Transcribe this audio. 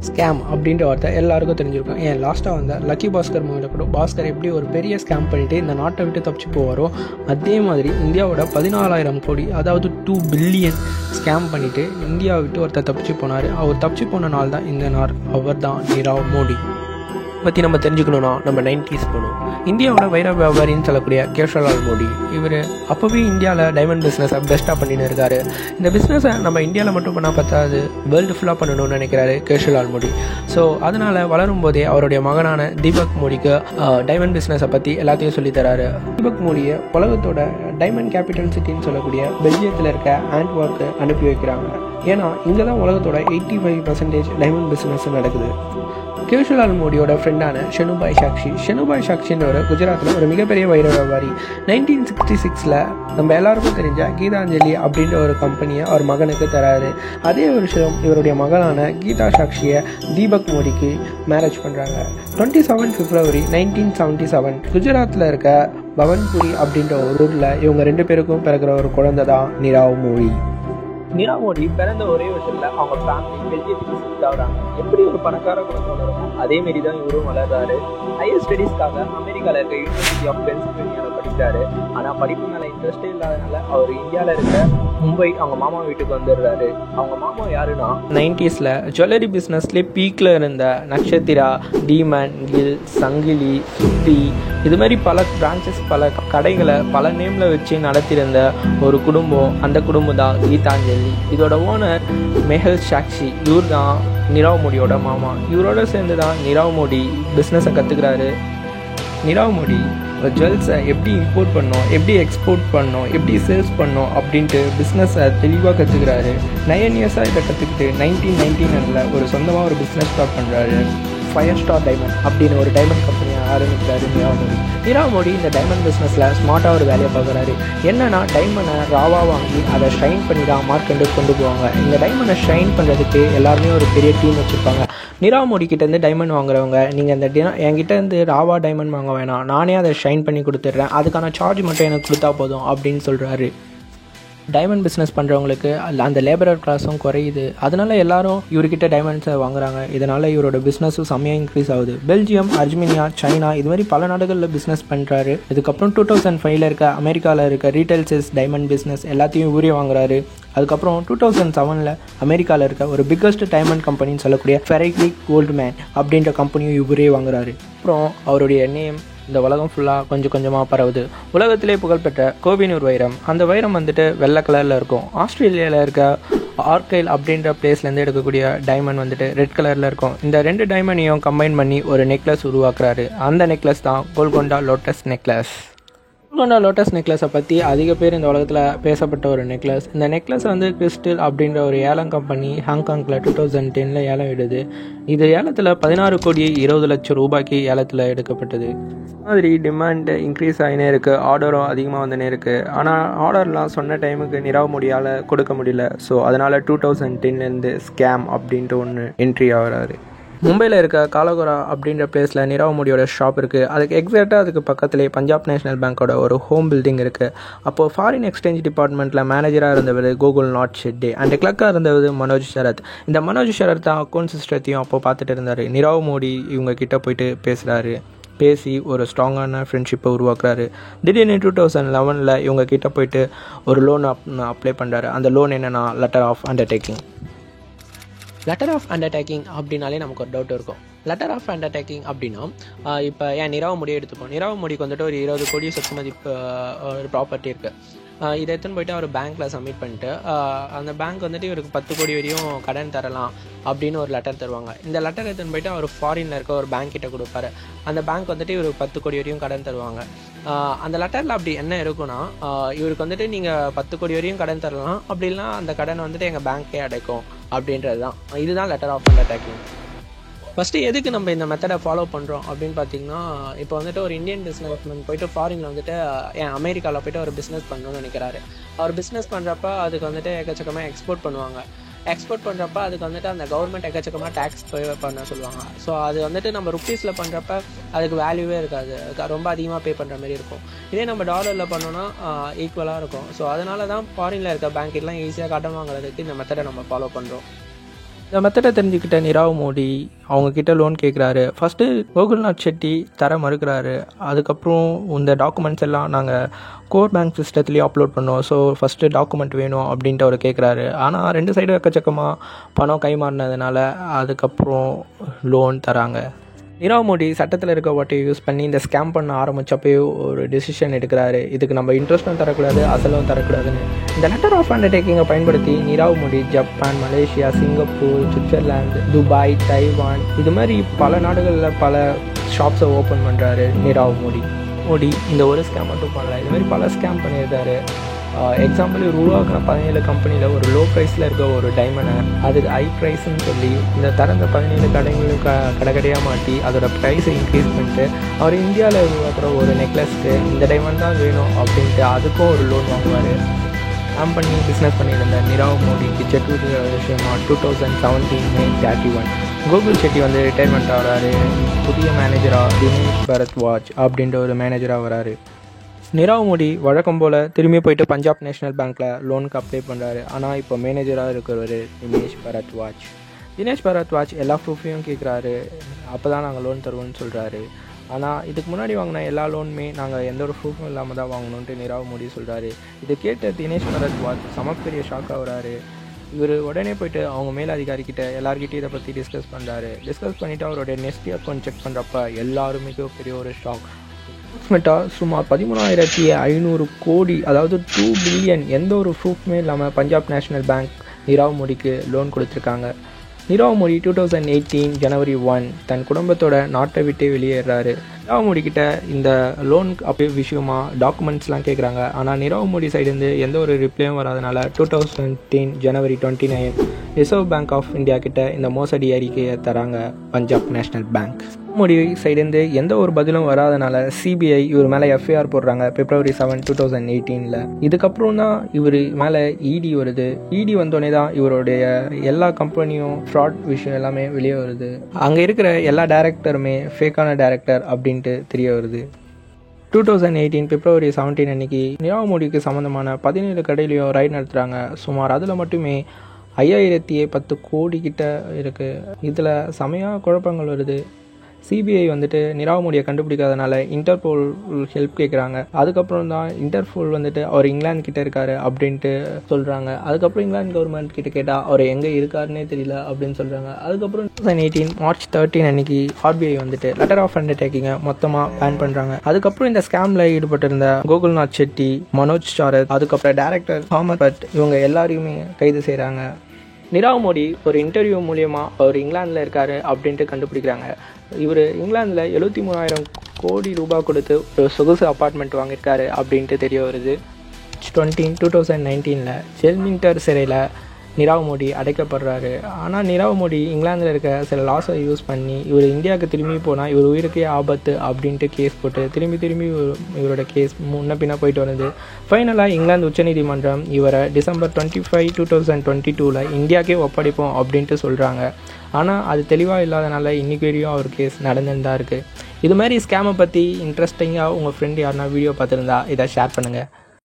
Scam அப்படின்ற வார்த்தை எல்லாருக்கும் தெரிஞ்சிருக்கும். ஏன் லாஸ்ட்டாக வந்த லக்கி பாஸ்கர் மூவியில் கூட பாஸ்கர் எப்படி ஒரு பெரிய ஸ்கேம் பண்ணிவிட்டு இந்த நாட்டை விட்டு தப்பிச்சு போவாரோ அதே மாதிரி இந்தியாவோட 14,000 கோடி அதாவது 2 பில்லியன் ஸ்கேம் பண்ணிவிட்டு இந்தியாவை விட்டு ஒருத்தர் தப்பிச்சு போனார். அவர் தப்பிச்சு போன நாள் தான் இந்த நாள். அவர் தான் நீரவ் மோடி. பற்றி நம்ம தெரிஞ்சுக்கணுன்னா நம்ம 90s போகணும். இந்தியாவோட வைர வியாபாரின்னு சொல்லக்கூடிய கேஷவலால் மோடி இவர் அப்போவே இந்தியாவில் டைமண்ட் பிஸ்னஸை பெஸ்ட்டாக பண்ணின்னு இருக்காரு. இந்த பிஸ்னஸை நம்ம இந்தியாவில் மட்டும் பண்ணால் பார்த்தாது வேர்ல்டு ஃபுல்லாக பண்ணணும்னு நினைக்கிறாரு கேஷவலால் மோடி. ஸோ அதனால் வளரும் போதே அவருடைய மகனான தீபக் மோடிக்கு டைமண்ட் பிஸ்னஸை பற்றி எல்லாத்தையும் சொல்லித்தராரு. தீபக் மோடியை உலகத்தோட டைமண்ட் கேபிட்டல் சிட்டின்னு சொல்லக்கூடிய பெல்ஜியத்தில் இருக்க ஆண்ட்வர்க்கு அனுப்பி வைக்கிறாங்க. ஏன்னா இங்கே தான் உலகத்தோட 85% டைமண்ட் பிஸ்னஸ் நடக்குது. கேஷவலால் மோடியோட ஃப்ரெண்டான ஷெனுபாய் சாக்ஷின்ற ஒரு குஜராத்தில் ஒரு மிகப்பெரிய வைர வியாபாரி 1966 நம்ம எல்லாருக்கும் தெரிஞ்ச கீதாஞ்சலி அப்படின்ற ஒரு கம்பெனியை அவர் மகனுக்கு தராரு. அதே வருஷம் இவருடைய மகளான கீதா சாக்ஷியை தீபக் மோடிக்கு மேரேஜ் பண்ணுறாங்க. 27 பிப்ரவரி 1977 குஜராத்தில் இருக்க பவன்புரி அப்படின்ற ஒரு ஊரில் இவங்க 2 பேருக்கும் பிறகுற ஒரு குழந்தை தான் நீரவ் மோடி. நீரவ் மோடி பிறந்த ஒரே வருஷத்துல அவங்க ஃபேமிலி பெல்ஜியத்துக்கு ஷிஃப்ட் ஆகுறாங்க. எப்படி ஒரு பணக்கார குடும்பம் வளரும் அதே மாரி தான் இவரும் வளர்றாரு. ஹையர் ஸ்டடீஸ்க்காக அமெரிக்காவில் இருக்க யூனிவர்சிட்டி ஆஃப் பென்சில்வேனியாவில் படிக்கிறாரு. ஆனால் படிப்பு மேலே இன்ட்ரெஸ்டே இல்லாதனால அவர் இந்தியாவில் இருக்க மும்பை அவங்க மாமா வீட்டுக்கு வந்துடுறாரு. அவங்க மாமா யாருன்னா 90s ஜுவல்லரி பிஸ்னஸ்லேயே பீக்கில் இருந்த நட்சத்திரா, டீமன், கில், சங்கிலி, சுத்தி இது மாதிரி பல பிரான்ச்சஸ் பல கடைகளை பல நேமில் வச்சு நடத்தியிருந்த ஒரு குடும்பம். அந்த குடும்பம் தான் கீதாஞ்சலி. இதோட ஓனர் மெஹல் சாக்ஷி. இவர் தான் நீரவ் மோடியோட மாமா. இவரோட சேர்ந்து தான் நீரவ் மோடி பிஸ்னஸை கற்றுக்கிறாரு. நீரவ் மோடி ஜுவல்ஸை எப்படி இம்போர்ட் பண்ணோம், எப்படி எக்ஸ்போர்ட் பண்ணோம், எப்படி சேல்ஸ் பண்ணோம் அப்படின்ட்டு பிஸ்னஸை தெளிவாக கற்றுக்கிறாரு. 9 இயர்ஸாக இதை கற்றுக்கிட்டு 1999 ஒரு சொந்தமாக ஒரு பிஸ்னஸ் ஸ்டார்ட் பண்ணுறாரு. ஃபயர் ஸ்டார் டைமண்ட் அப்படின்னு ஒரு டைமண்ட் கம்பெனியை ஆரம்பிக்கிறாரு நீரவ் மோடி. இந்த டைமண்ட் பிஸ்னஸில் ஸ்மார்ட்டாக ஒரு வேலையை பார்க்குறாரு. என்னென்னா டைமண்டை ராவாக வாங்கி அதை ஷைன் பண்ணி தான் மார்க்கெட்டுக்கு கொண்டு போவாங்க. இந்த டைமண்டை ஷைன் பண்ணுறதுக்கு எல்லாருமே ஒரு பெரிய டீம் வச்சுருப்பாங்க. நீரவ் மோடி கிட்டேருந்து டைமண்ட் வாங்குறவங்க நீங்கள் இந்த என்கிட்டேருந்து ராவா டைமண்ட் வாங்க வேணாம், நானே அதை ஷைன் பண்ணி கொடுத்துட்றேன், அதுக்கான சார்ஜ் மட்டும் எனக்கு கொடுத்தா போதும் அப்படின்னு சொல்கிறாரு. டைமண்ட் பிஸ்னஸ் பண்ணுறவங்களுக்கு அந்த லேபரர் கிளாஸும் குறையுது. அதனால எல்லாரும் இவர்கிட்ட டைமண்ட்ஸை வாங்குறாங்க. இதனால் இவரோட பிஸ்னஸும் செம்மையாக இன்க்ரீஸ் ஆகுது. பெல்ஜியம், அர்மீனியா, சைனா இது மாதிரி பல நாடுகளில் பிஸ்னஸ் பண்ணுறாரு. இதுக்கப்புறம் 2005 இருக்க அமெரிக்காவில் இருக்க ரீட்டைல் சேல்ஸ் டைமண்ட் பிஸ்னஸ் எல்லாத்தையும் இவரே வாங்குறாரு. அதுக்கப்புறம் 2007 அமெரிக்காவில் இருக்க ஒரு பிக்கஸ்ட் டைமண்ட் கம்பெனின்னு சொல்லக்கூடிய ஃபெரைக்லிக் கோல்ட்மேன் அப்படின்ற கம்பெனியும் இவரே வாங்குறாரு. அப்புறம் அவருடைய நேம் இந்த உலகம் ஃபுல்லாக கொஞ்சம் கொஞ்சமாக பரவுது. உலகத்திலே புகழ்பெற்ற கோஹினூர் வைரம், அந்த வைரம் வந்துட்டு வெள்ளை கலரில் இருக்கும். ஆஸ்திரேலியாவில் இருக்க ஆர்கைல் அப்படின்ற பிளேஸ்லேருந்து எடுக்கக்கூடிய டைமண்ட் வந்துட்டு ரெட் கலரில் இருக்கும். இந்த 2 டைமண்டையும் கம்பைன் பண்ணி ஒரு நெக்லஸ் உருவாக்குறாரு. அந்த நெக்லஸ் தான் Golconda lotus necklace. Golconda lotus நெக்லஸை பற்றி அதிக பேர் இந்த உலகத்தில் பேசப்பட்ட ஒரு நெக்லஸ். இந்த நெக்லஸ் வந்து கிறிஸ்டல் அப்படின்ற ஒரு ஏலம் கம்பெனி ஹாங்காங்கில் 2010 ஏலம் விடுது. இது ஏலத்தில் 16 கோடி 20 லட்சம் ரூபாய்க்கு ஏலத்தில் எடுக்கப்பட்டது. மாதிரி டிமாண்டு இன்க்ரீஸ் ஆகினே இருக்குது, ஆர்டரும் அதிகமாக வந்துனே இருக்குது. ஆனால் ஆர்டர்லாம் சொன்ன டைமுக்கு நீரவ் மோடியால் கொடுக்க முடியல. ஸோ அதனால் 2010 ஸ்கேம் அப்படின்ட்டு ஒன்று என்ட்ரி ஆகிறாரு. மும்பையில் இருக்க காலகோரா அப்படின்ற பிளேஸில் நீரவ் மோடியோட ஷாப் இருக்குது. அதுக்கு எக்ஸாக்டாக அதுக்கு பக்கத்துலேயே பஞ்சாப் நேஷனல் பேங்க்கோட ஒரு ஹோம் பில்டிங் இருக்குது. அப்போது ஃபாரின் எக்ஸ்சேஞ்ச் டிபார்ட்மெண்ட்டில் மேனேஜராக இருந்தவர் கோகுல் நாத் ஷெட்டே அண்ட் கிளர்க்காக இருந்தவர் மனோஜ் ஷரத். இந்த மனோஜ் ஷரத் தான் அக்கௌண்ட் சிஸ்டத்தையும் அப்போது பார்த்துட்டு இருந்தார். நீரவ் மோடி இவங்க கிட்டே போயிட்டு பேசி ஒரு ஸ்ட்ராங்கான ஃப்ரெண்ட்ஷிப்பை உருவாக்குறாரு. திடீர்னு 2011 இவங்க கிட்டே போயிட்டு ஒரு லோன் அப்ளை பண்ணுறாரு. அந்த லோன் என்னென்னா letter of undertaking. Letter of undertaking அப்படின்னாலே நமக்கு ஒரு டவுட் இருக்கும். லெட்டர் ஆஃப் அண்டர்டேக்கிங் அப்படின்னா இப்போ ஏன் நீரவ் மோடியை எடுத்துப்போம். நீரவ் மோடிக்கு வந்துட்டு ஒரு 20 கோடி சொத்து மதிப்பு ஒரு ப்ராப்பர்ட்டி இருக்குது. இதை எடுத்துன்னு போய்ட்டு அவர் பேங்க்கில் சப்மிட் பண்ணிட்டு அந்த பேங்க் வந்துட்டு இவருக்கு 10 கோடி வரையும் கடன் தரலாம் அப்படின்னு ஒரு லெட்டர் தருவாங்க. இந்த லெட்டர் எடுத்துன்னு போய்ட்டு அவர் ஃபாரினில் இருக்க ஒரு பேங்க் கிட்ட கொடுப்பாரு. அந்த பேங்க் வந்துட்டு இவருக்கு 10 கோடி வரையும் கடன் தருவாங்க. அந்த லெட்டரில் அப்படி என்ன இருக்குன்னா இவருக்கு வந்துட்டு நீங்கள் 10 கோடி வரையும் கடன் தரலாம், அப்படின்னா அந்த கடனை வந்துட்டு எங்கள் பேங்க்கே அடைக்கும் அப்படின்றது தான். இதுதான் லெட்டர் ஆஃப் அண்டர்டேக்கிங். ஃபஸ்ட்டு எதுக்கு நம்ம இந்த மெத்தடை ஃபாலோ பண்ணுறோம் அப்படின்னு பார்த்தீங்கன்னா, இப்போ வந்துட்டு ஒரு இந்தியன் பிஸ்னஸ்மேன் போய்ட்டு ஃபாரினில் வந்துட்டு அமெரிக்காவில் போய்ட்டு ஒரு பிஸ்னஸ் பண்ணணும்னு நினைக்கிறாரு. அவர் பிஸ்னஸ் பண்ணுறப்ப அதுக்கு வந்துட்டு எக்கச்சக்கமாக எக்ஸ்போர்ட் பண்ணுவாங்க. எக்ஸ்போர்ட் பண்ணுறப்ப அதுக்கு வந்துட்டு அந்த கவர்மெண்ட் எக்கச்சக்கமாக டேக்ஸ் பே பண்ண சொல்லுவாங்க. ஸோ அது வந்துட்டு நம்ம ருப்பீஸில் பண்ணுறப்ப அதுக்கு வேல்யூவே இருக்காது, ரொம்ப அதிகமாக பே பண்ணுற மாதிரி இருக்கும். இதே நம்ம டாலரில் பண்ணோன்னா ஈக்குவலாக இருக்கும். ஸோ அதனால தான் ஃபாரினில் இருக்க பேங்க் எல்லாம் ஈஸியாக கடன் வாங்குறதுக்கு இந்த மெத்தடை நம்ம ஃபாலோ பண்ணுறோம். இந்த மெத்தடை தெரிஞ்சுக்கிட்ட நீரவ் மோடி அவங்கக்கிட்ட லோன் கேட்குறாரு. ஃபஸ்ட்டு கோகுல்நாத் ஷெட்டி தர மறுக்கிறாரு. அதுக்கப்புறம் இந்த டாக்குமெண்ட்ஸ் எல்லாம் நாங்கள் கோர் பேங்க் சிஸ்டத்துலேயும் அப்லோட் பண்ணோம், ஸோ ஃபஸ்ட்டு டாக்குமெண்ட் வேணும் அப்படின்ட்டு அவர் கேட்குறாரு. ஆனால் 2 சைடும் எக்கச்சக்கமாக பணம் கைமாறினதுனால அதுக்கப்புறம் லோன் தராங்க. நீரவ் மோடி சட்டத்தில் இருக்க வாட்டையை யூஸ் பண்ணி இந்த ஸ்கேம் பண்ண ஆரம்பித்தப்பே ஒரு டெசிஷன் எடுக்கிறாரு. இதுக்கு நம்ம இன்ட்ரெஸ்ட்டும் தரக்கூடாது, அசலும் தரக்கூடாதுன்னு. இந்த லெட்டர் ஆஃப் அண்டர்டேக்கிங்கை பயன்படுத்தி Nirav Modi Japan, Malaysia, Singapore, Switzerland, Dubai, Taiwan இது மாதிரி பல நாடுகளில் பல ஷாப்ஸை ஓப்பன் பண்ணுறாரு நீரவ் மோடி. இந்த ஒரு ஸ்கேம் மட்டும் பண்ணல, இது மாதிரி பல ஸ்கேம் பண்ணியிருக்காரு. எக்ஸாம்பிள் உருவாக்கின 17 கம்பெனியில் ஒரு லோ ப்ரைஸில் இருக்க ஒரு டைமண்டை அதுக்கு ஹை ப்ரைஸ்ன்னு சொல்லி இந்த திறந்த 17 கடைகளும் கடையாக மாட்டி அதோட ப்ரைஸை இன்க்ரீஸ் பண்ணிட்டு அவர் இந்தியாவில் உருவாக்குற ஒரு நெக்லஸ்க்கு இந்த டைமண்ட் தான் வேணும் அப்படின்ட்டு அதுக்கும் ஒரு லோன் வாங்குவார். ஸ்கேம் பண்ணி பிஸ்னஸ் பண்ணியிருந்த நீரவ் மோடிக்கு செட்டுற விஷயமா 2017 May 31 கோகுல் ஷெட்டி வந்து ரிட்டையர்மெண்ட் ஆகிறாரு. புதிய மேனேஜராக தினேஷ் பரத்வாஜ் அப்படின்ற ஒரு மேனேஜராக வராரு. நீரவ் மோடி வழக்கம் போல் திரும்பி போயிட்டு பஞ்சாப் நேஷ்னல் பேங்க்கில் லோனுக்கு அப்ளை பண்ணுறாரு. ஆனால் இப்போ மேனேஜராக இருக்கிறவர் தினேஷ் பரத்வாஜ் எல்லா ப்ரூஃபையும் கேட்குறாரு. அப்போ தான் நாங்கள் லோன் தருவோம்னு சொல்கிறாரு. ஆனால் இதுக்கு முன்னாடி வாங்கின எல்லா லோனுமே நாங்கள் எந்த ஒரு ப்ரூஃபும் இல்லாமல் தான் வாங்கணுன்ட்டு நீரவ் மோடி சொல்கிறாரு. இதை கேட்ட தினேஷ் பரத்வாஜ் பெரிய ஷாக் ஆகுறாரு. இவர் உடனே போயிட்டு அவங்க மேல் அதிகாரிக்கிட்ட எல்லார்கிட்டையும் இதை பற்றி டிஸ்கஸ் பண்ணிவிட்டு அவருடைய நெஸ்ட் அக்கௌண்ட் செக் பண்ணுறப்ப எல்லாருமே பெரிய ஒரு ஷாக். சுமார் 13,500 கோடி, அதாவது 2 பில்லியன் எந்த ஒரு ப்ரூஃப்மே இல்லாமல் பஞ்சாப் நேஷ்னல் பேங்க் நீரவ் மோடிக்கு லோன் கொடுத்துருக்காங்க. நீரவ் மோடி 2018 January 1 தன் குடும்பத்தோட நாட்டை விட்டே வெளியேறாரு. நீரவ் மோடி கிட்ட இந்த லோன் அப்போ விஷயமா டாக்குமெண்ட்ஸ்லாம் கேட்குறாங்க. ஆனால் நீரவ் மோடி சைடுலேருந்து எந்த ஒரு ரிப்ளையும் வராதனால 2010 January 29 reserve bank of India கிட்ட இந்த மோசடி அறிக்கையை தராங்க பஞ்சாப் நேஷ்னல் பேங்க். மோடி சைடுலேருந்து எந்த ஒரு பதிலும் வராதனால சிபிஐ இவர் மேலே எஃப்ஐஆர் போடுறாங்க February 7, 2018. இதுக்கப்புறம் தான் இவர் மேலே இடி வருது. இடி வந்தோடனே தான் இவருடைய எல்லா கம்பெனியும் ஃப்ராட் விஷயம் எல்லாமே வெளியே வருது. அங்கே இருக்கிற எல்லா டைரக்டருமே ஃபேக்கான டைரக்டர் அப்படின்ட்டு தெரிய வருது. 2018 February 17 அன்னைக்கு நீரவ் மோடிக்கு சம்மந்தமான 17 கடையிலையும் ரைட் நடத்துகிறாங்க. சுமார் அதில் மட்டுமே 5010 கோடி கிட்ட இருக்குது. இதில் செமையாக குழப்பங்கள் வருது. சிபிஐ வந்துட்டு நீரவ் மோடியை கண்டுபிடிக்காதனால இன்டர்போல் ஹெல்ப் கேட்குறாங்க. அதுக்கப்புறம் தான் இன்டர்போல் வந்துட்டு அவர் இங்கிலாந்து கிட்டே இருக்காரு அப்படின்ட்டு சொல்கிறாங்க. அதுக்கப்புறம் இங்கிலாந்து கவர்மெண்ட் கிட்ட கேட்டால் அவர் எங்கே இருக்காருன்னே தெரியல அப்படின்னு சொல்கிறாங்க. அதுக்கப்புறம் 2018 March 13 அன்னைக்கு ஆர்பிஐ வந்துட்டு லெட்டர் ஆஃப் அண்டர்டேக்கிங்கை மொத்தமாக பேன் பண்ணுறாங்க. அதுக்கப்புறம் இந்த ஸ்கேமில் ஈடுபட்டிருந்த கோகுல்நாத் ஷெட்டி, மனோஜ் சாரத், அதுக்கப்புறம் டைரக்டர் தாமர் பட் இவங்க எல்லாரையுமே கைது செய்கிறாங்க. நீரவ் மோடி ஒரு இன்டர்வியூ மூலியமாக அவர் இங்கிலாந்தில் இருக்கார் அப்படின்ட்டு கண்டுபிடிக்கிறாங்க. இவர் இங்கிலாந்தில் 73,000 கோடி ரூபாய் கொடுத்து ஒரு சொகுசு அப்பார்ட்மெண்ட் வாங்கியிருக்காரு அப்படின்ட்டு தெரிய வருது. 2019 ஜெல்மிங்டர் சிறையில் நீரவ் மோடி அடைக்கப்படுறாரு. ஆனால் நீரவ் மோடி இங்கிலாந்தில் இருக்க சில லாஸை யூஸ் பண்ணி இவர் இந்தியாவுக்கு திரும்பி போனால் இவர் உயிருக்கே ஆபத்து அப்படின்ட்டு கேஸ் போட்டு திரும்பி இவரோட கேஸ் முன்ன பின்ன போயிட்டு வருது. ஃபைனலாக இங்கிலாந்து உச்சநீதிமன்றம் இவரை December 25, 2022 இந்தியாவுக்கே ஒப்படைப்போம் அப்படின்ட்டு சொல்கிறாங்க. ஆனால் அது தெளிவாக இல்லாதனால இன்றைக்கி வரையும் அவர் கேஸ் நடந்துன்னு தான் இருக்குது. இது மாதிரி ஸ்கேமை பற்றி இன்ட்ரெஸ்டிங்காக உங்கள் ஃப்ரெண்ட் யாருன்னா வீடியோ பார்த்துருந்தா இதை ஷேர் பண்ணுங்கள்.